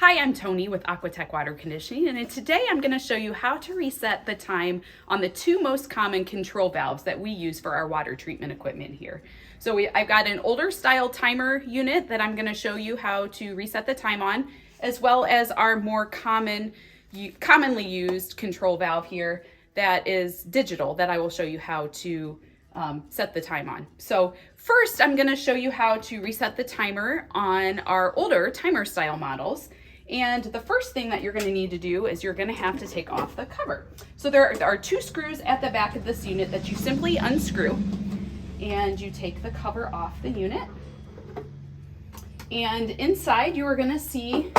Hi, I'm Toni with Aquatek Water Conditioning, and today I'm going to show you how to reset the time on the two most common control valves that we use for our water treatment equipment here. So I've got an older style timer unit that I'm going to show you how to reset the time on, as well as our more commonly used control valve here that is digital that I will show you how to set the time on. So first, I'm going to show you how to reset the timer on our older timer style models. And the first thing that you're going to need to do is you're going to have to take off the cover. So there are two screws at the back of this unit that you simply unscrew, and you take the cover off the unit. And inside you are going to see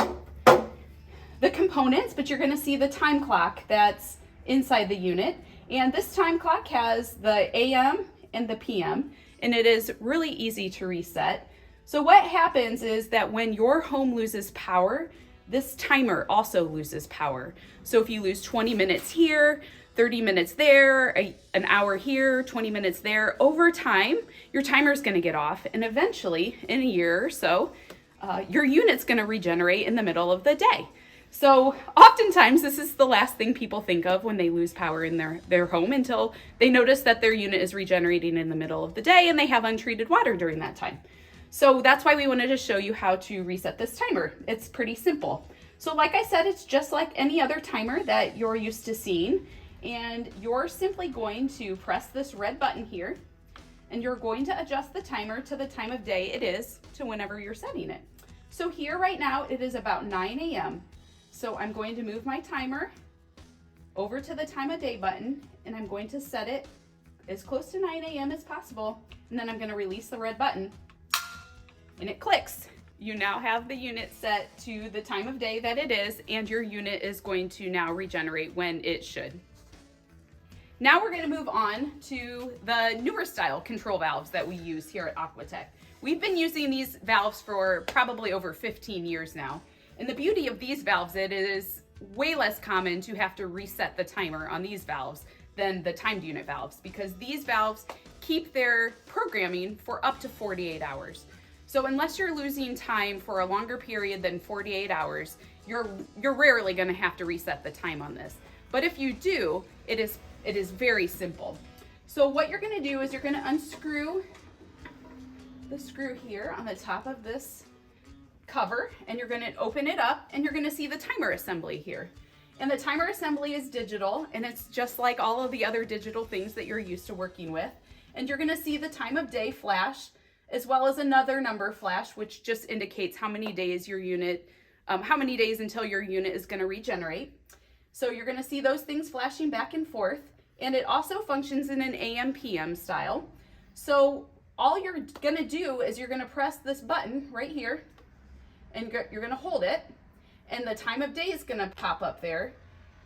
the components, but you're going to see the time clock that's inside the unit. And this time clock has the AM and the PM, and it is really easy to reset. So what happens is that when your home loses power, this timer also loses power. So if you lose 20 minutes here, 30 minutes there, an hour here, 20 minutes there, over time, your timer is going to get off, and eventually, in a year or so, your unit's going to regenerate in the middle of the day. So oftentimes this is the last thing people think of when they lose power in their home, until they notice that their unit is regenerating in the middle of the day and they have untreated water during that time. So that's why we wanted to show you how to reset this timer. It's pretty simple. So like I said, it's just like any other timer that you're used to seeing, and you're simply going to press this red button here, and you're going to adjust the timer to the time of day it is to whenever you're setting it. So here right now it is about 9 a.m. So I'm going to move my timer over to the time of day button, and I'm going to set it as close to 9 a.m. as possible, and then I'm going to release the red button, and it clicks. You now have the unit set to the time of day that it is, and your unit is going to now regenerate when it should. Now we're going to move on to the newer style control valves that we use here at Aquatek. We've been using these valves for probably over 15 years now. And the beauty of these valves, it is way less common to have to reset the timer on these valves than the timed unit valves, because these valves keep their programming for up to 48 hours. So unless you're losing time for a longer period than 48 hours, you're rarely going to have to reset the time on this. But if you do, it is very simple. So what you're going to do is you're going to unscrew the screw here on the top of this cover, and you're going to open it up, and you're going to see the timer assembly here. And the timer assembly is digital, and it's just like all of the other digital things that you're used to working with. And you're going to see the time of day flash, as well as another number flash, which just indicates how many days your unit, how many days until your unit is going to regenerate. So you're going to see those things flashing back and forth, and it also functions in an AM/PM style. So all you're going to do is you're going to press this button right here, and you're going to hold it, and the time of day is going to pop up there,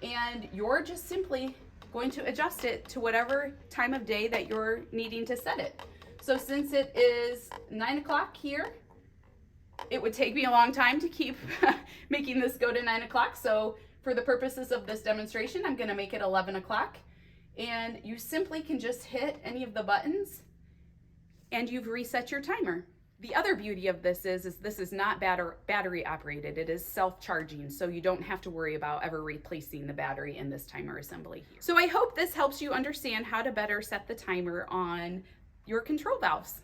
and you're just simply going to adjust it to whatever time of day that you're needing to set it. So since it is 9 o'clock here, it would take me a long time to keep making this go to 9 o'clock. So for the purposes of this demonstration, I'm going to make it 11 o'clock, and you simply can just hit any of the buttons and you've reset your timer. The other beauty of this is this is not battery operated. It is self-charging, so you don't have to worry about ever replacing the battery in this timer assembly. So I hope this helps you understand how to better set the timer on your control valves.